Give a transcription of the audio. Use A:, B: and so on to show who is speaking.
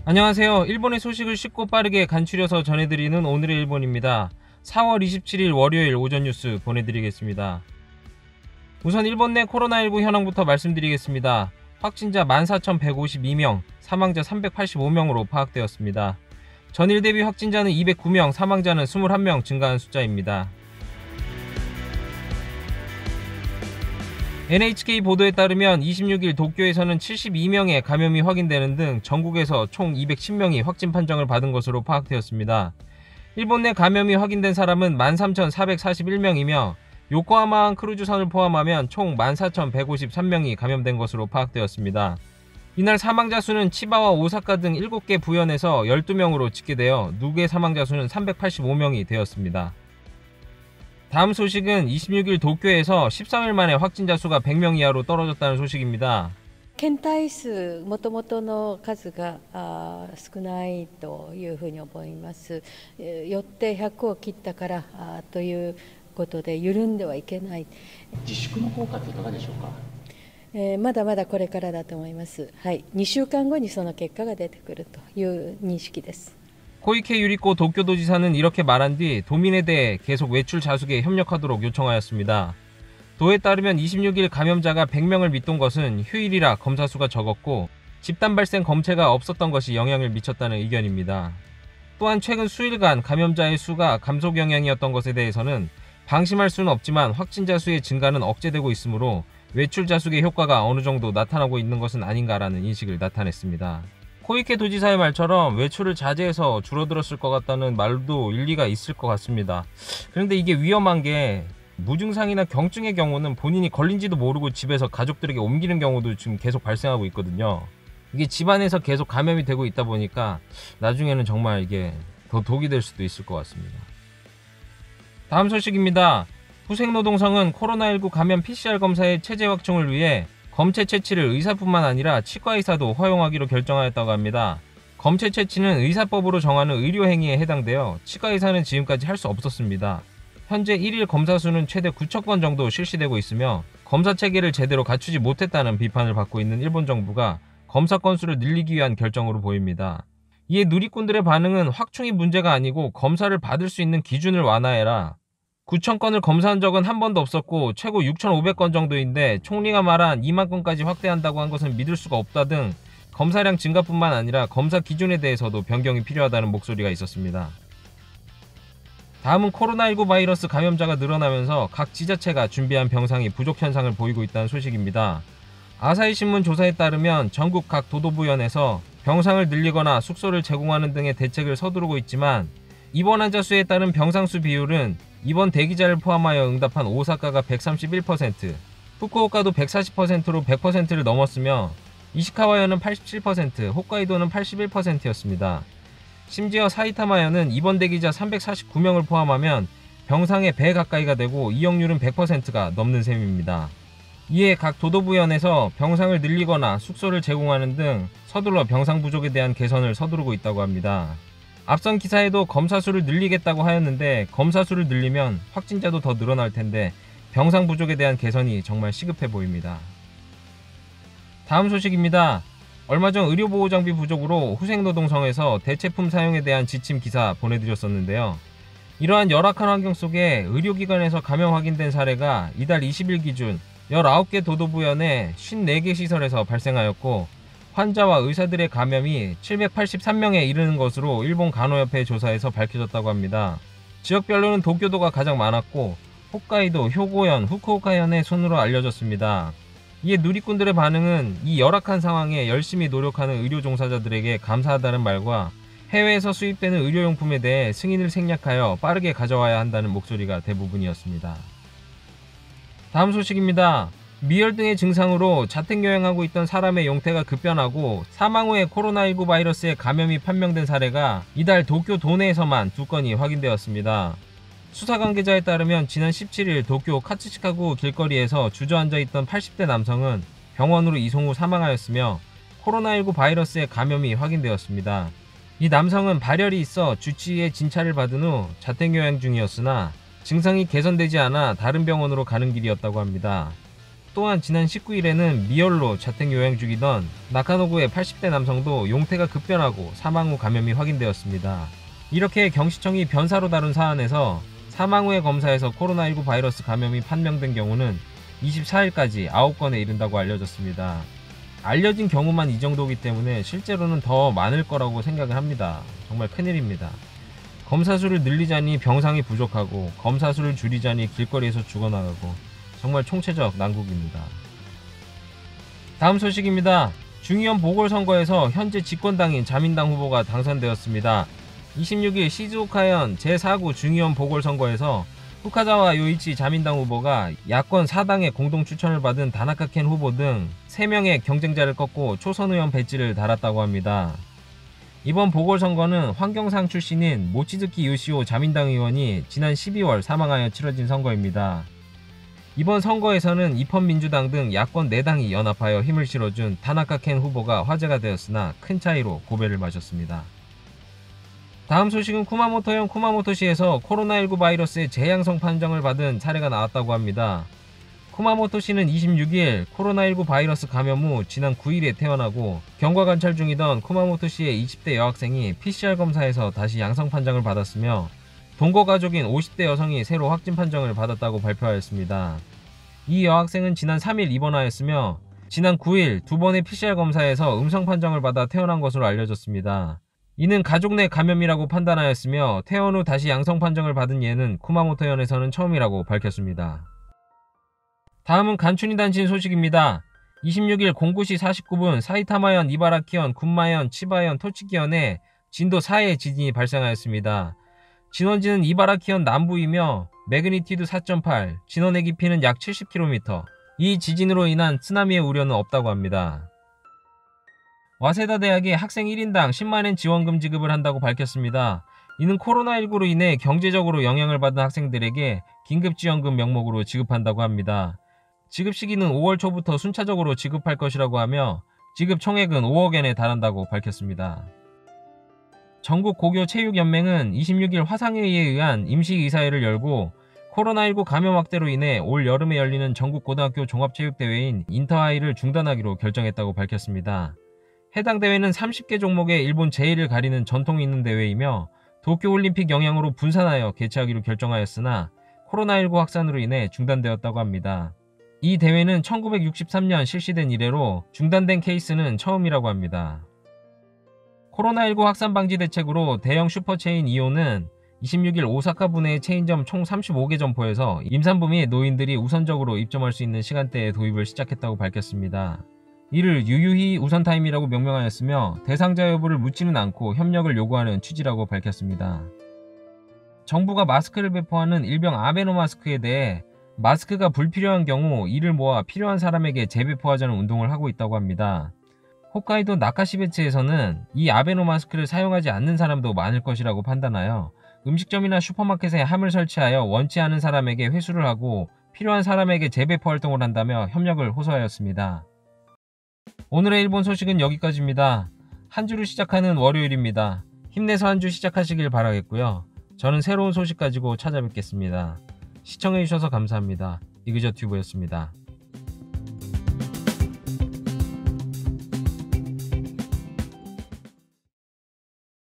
A: 안녕하세요. 일본의 소식을 쉽고 빠르게 간추려서 전해드리는 오늘의 일본입니다. 4월 27일 월요일 오전 뉴스 보내드리겠습니다. 우선 일본 내 코로나19 현황부터 말씀드리겠습니다. 확진자 14,152명, 사망자 385명으로 파악되었습니다. 전일 대비 확진자는 209명, 사망자는 21명 증가한 숫자입니다. NHK 보도에 따르면 26일 도쿄에서는 72명의 감염이 확인되는 등 전국에서 총 210명이 확진 판정을 받은 것으로 파악되었습니다. 일본 내 감염이 확인된 사람은 13,441명이며 요코하마항 크루즈선을 포함하면 총 14,153명이 감염된 것으로 파악되었습니다. 이날 사망자 수는 치바와 오사카 등 7개 부현에서 12명으로 집계되어 누계 사망자 수는 385명이 되었습니다. 다음 소식은 26일 도쿄에서 13일 만에 확진자 수가 100명 이하로 떨어졌다는 소식입니다.
B: 検体数、もともとの数が少ないというふうに思います。よって100を切ったからということで緩んではいけない。
C: 自粛の効果っていかがでしょうか。
B: まだまだこれからだと思います。はい、2週間後にその結果が出てくるという認識です。
A: 코이케 유리코 도쿄도지사는 이렇게 말한 뒤 도민에 대해 계속 외출 자숙에 협력하도록 요청하였습니다. 도에 따르면 26일 감염자가 100명을 밑돈 것은 휴일이라 검사 수가 적었고 집단 발생 검체가 없었던 것이 영향을 미쳤다는 의견입니다. 또한 최근 수일간 감염자의 수가 감소 영향이었던 것에 대해서는 방심할 수는 없지만 확진자 수의 증가는 억제되고 있으므로 외출 자숙의 효과가 어느 정도 나타나고 있는 것은 아닌가라는 인식을 나타냈습니다. 코이케 도지사의 말처럼 외출을 자제해서 줄어들었을 것 같다는 말도 일리가 있을 것 같습니다. 그런데 이게 위험한 게 무증상이나 경증의 경우는 본인이 걸린지도 모르고 집에서 가족들에게 옮기는 경우도 지금 계속 발생하고 있거든요. 이게 집안에서 계속 감염이 되고 있다 보니까 나중에는 정말 이게 더 독이 될 수도 있을 것 같습니다. 다음 소식입니다. 후생노동성은 코로나19 감염 PCR 검사의 체제 확충을 위해 검체 채취를 의사뿐만 아니라 치과의사도 허용하기로 결정하였다고 합니다. 검체 채취는 의사법으로 정하는 의료행위에 해당되어 치과의사는 지금까지 할 수 없었습니다. 현재 1일 검사 수는 최대 9,000건 정도 실시되고 있으며 검사 체계를 제대로 갖추지 못했다는 비판을 받고 있는 일본 정부가 검사 건수를 늘리기 위한 결정으로 보입니다. 이에 누리꾼들의 반응은 확충이 문제가 아니고 검사를 받을 수 있는 기준을 완화해라. 9,000건을 검사한 적은 한 번도 없었고 최고 6,500건 정도인데 총리가 말한 2만 건까지 확대한다고 한 것은 믿을 수가 없다 등 검사량 증가뿐만 아니라 검사 기준에 대해서도 변경이 필요하다는 목소리가 있었습니다. 다음은 코로나19 바이러스 감염자가 늘어나면서 각 지자체가 준비한 병상이 부족 현상을 보이고 있다는 소식입니다. 아사히신문 조사에 따르면 전국 각 도도부현에서 병상을 늘리거나 숙소를 제공하는 등의 대책을 서두르고 있지만 입원 환자 수에 따른 병상수 비율은 입원 대기자를 포함하여 응답한 오사카가 131%, 후쿠오카도 140%로 100%를 넘었으며 이시카와현은 87%, 홋카이도는 81%였습니다. 심지어 사이타마현은 입원 대기자 349명을 포함하면 병상의 배 가까이가 되고 이용률은 100%가 넘는 셈입니다. 이에 각 도도부현에서 병상을 늘리거나 숙소를 제공하는 등 서둘러 병상 부족에 대한 개선을 서두르고 있다고 합니다. 앞선 기사에도 검사 수를 늘리겠다고 하였는데 검사 수를 늘리면 확진자도 더 늘어날 텐데 병상 부족에 대한 개선이 정말 시급해 보입니다. 다음 소식입니다. 얼마 전 의료보호장비 부족으로 후생노동성에서 대체품 사용에 대한 지침 기사 보내드렸었는데요. 이러한 열악한 환경 속에 의료기관에서 감염 확인된 사례가 이달 20일 기준 19개 도도부현의 54개 시설에서 발생하였고 환자와 의사들의 감염이 783명에 이르는 것으로 일본 간호협회 조사에서 밝혀졌다고 합니다. 지역별로는 도쿄도가 가장 많았고 홋카이도, 효고현, 후쿠오카현의 순으로 알려졌습니다. 이에 누리꾼들의 반응은 이 열악한 상황에 열심히 노력하는 의료 종사자들에게 감사하다는 말과 해외에서 수입되는 의료용품에 대해 승인을 생략하여 빠르게 가져와야 한다는 목소리가 대부분이었습니다. 다음 소식입니다. 미열 등의 증상으로 자택요양하고 있던 사람의 용태가 급변하고 사망 후에 코로나19 바이러스에 감염이 판명된 사례가 이달 도쿄 도내에서만 2건이 확인되었습니다. 수사 관계자에 따르면 지난 17일 도쿄 카츠시카구 길거리에서 주저앉아 있던 80대 남성은 병원으로 이송 후 사망하였으며 코로나19 바이러스에 감염이 확인되었습니다. 이 남성은 발열이 있어 주치의의 진찰을 받은 후 자택요양 중이었으나 증상이 개선되지 않아 다른 병원으로 가는 길이었다고 합니다. 또한 지난 19일에는 미열로 자택 요양 중이던 나카노구의 80대 남성도 용태가 급변하고 사망 후 감염이 확인되었습니다. 이렇게 경시청이 변사로 다룬 사안에서 사망 후의 검사에서 코로나19 바이러스 감염이 판명된 경우는 24일까지 9건에 이른다고 알려졌습니다. 알려진 경우만 이 정도이기 때문에 실제로는 더 많을 거라고 생각을 합니다. 정말 큰일입니다. 검사 수를 늘리자니 병상이 부족하고 검사 수를 줄이자니 길거리에서 죽어나가고 정말 총체적 난국입니다. 다음 소식입니다. 중의원 보궐선거에서 현재 집권당인 자민당 후보가 당선되었습니다. 26일 시즈오카현 제4구 중의원 보궐선거에서 후카자와 요이치 자민당 후보가 야권 4당의 공동 추천을 받은 다나카 켄 후보 등 3명의 경쟁자를 꺾고 초선 의원 배지를 달았다고 합니다. 이번 보궐선거는 환경상 출신인 모치즈키 요시오 자민당 의원이 지난 12월 사망하여 치러진 선거입니다. 이번 선거에서는 입헌민주당 등 야권 4당이 연합하여 힘을 실어준 다나카 켄 후보가 화제가 되었으나 큰 차이로 고배를 마셨습니다. 다음 소식은 쿠마모토현 쿠마모토시에서 코로나19 바이러스의 재양성 판정을 받은 사례가 나왔다고 합니다. 쿠마모토시는 26일 코로나19 바이러스 감염 후 지난 9일에 퇴원하고 경과 관찰 중이던 쿠마모토시의 20대 여학생이 PCR 검사에서 다시 양성 판정을 받았으며 동거 가족인 50대 여성이 새로 확진 판정을 받았다고 발표하였습니다. 이 여학생은 지난 3일 입원하였으며 지난 9일 2번의 PCR 검사에서 음성 판정을 받아 퇴원한 것으로 알려졌습니다. 이는 가족 내 감염이라고 판단하였으며 퇴원 후 다시 양성 판정을 받은 예는 쿠마모토현에서는 처음이라고 밝혔습니다. 다음은 간춘히 단신 소식입니다. 26일 09시 49분 사이타마현, 이바라키현, 군마현, 치바현, 토치키현에 진도 4의 지진이 발생하였습니다. 진원지는 이바라키현 남부이며 매그니튜드 4.8, 진원의 깊이는 약 70km. 이 지진으로 인한 쓰나미의 우려는 없다고 합니다. 와세다 대학이 학생 1인당 10만엔 지원금 지급을 한다고 밝혔습니다. 이는 코로나19로 인해 경제적으로 영향을 받은 학생들에게 긴급지원금 명목으로 지급한다고 합니다. 지급 시기는 5월 초부터 순차적으로 지급할 것이라고 하며 지급 총액은 5억엔에 달한다고 밝혔습니다. 전국고교체육연맹은 26일 화상회의에 의한 임시이사회를 열고 코로나19 감염 확대로 인해 올 여름에 열리는 전국고등학교 종합체육대회인 인터하이를 중단하기로 결정했다고 밝혔습니다. 해당 대회는 30개 종목의 일본 제1을 가리는 전통이 있는 대회이며 도쿄올림픽 영향으로 분산하여 개최하기로 결정하였으나 코로나19 확산으로 인해 중단되었다고 합니다. 이 대회는 1963년 실시된 이래로 중단된 케이스는 처음이라고 합니다. 코로나19 확산 방지 대책으로 대형 슈퍼체인 이오는 26일 오사카 분해의 체인점 총 35개 점포에서 임산부 및 노인들이 우선적으로 입점할 수 있는 시간대에 도입을 시작했다고 밝혔습니다. 이를 유유히 우선타임이라고 명명하였으며 대상자 여부를 묻지는 않고 협력을 요구하는 취지라고 밝혔습니다. 정부가 마스크를 배포하는 일명 아베노 마스크에 대해 마스크가 불필요한 경우 이를 모아 필요한 사람에게 재배포하자는 운동을 하고 있다고 합니다. 홋카이도 나카시베츠에서는 이 아베노 마스크를 사용하지 않는 사람도 많을 것이라고 판단하여 음식점이나 슈퍼마켓에 함을 설치하여 원치 않은 사람에게 회수를 하고 필요한 사람에게 재배포 활동을 한다며 협력을 호소하였습니다. 오늘의 일본 소식은 여기까지입니다. 한 주를 시작하는 월요일입니다. 힘내서 한 주 시작하시길 바라겠고요. 저는 새로운 소식 가지고 찾아뵙겠습니다. 시청해주셔서 감사합니다. 이그저튜브였습니다.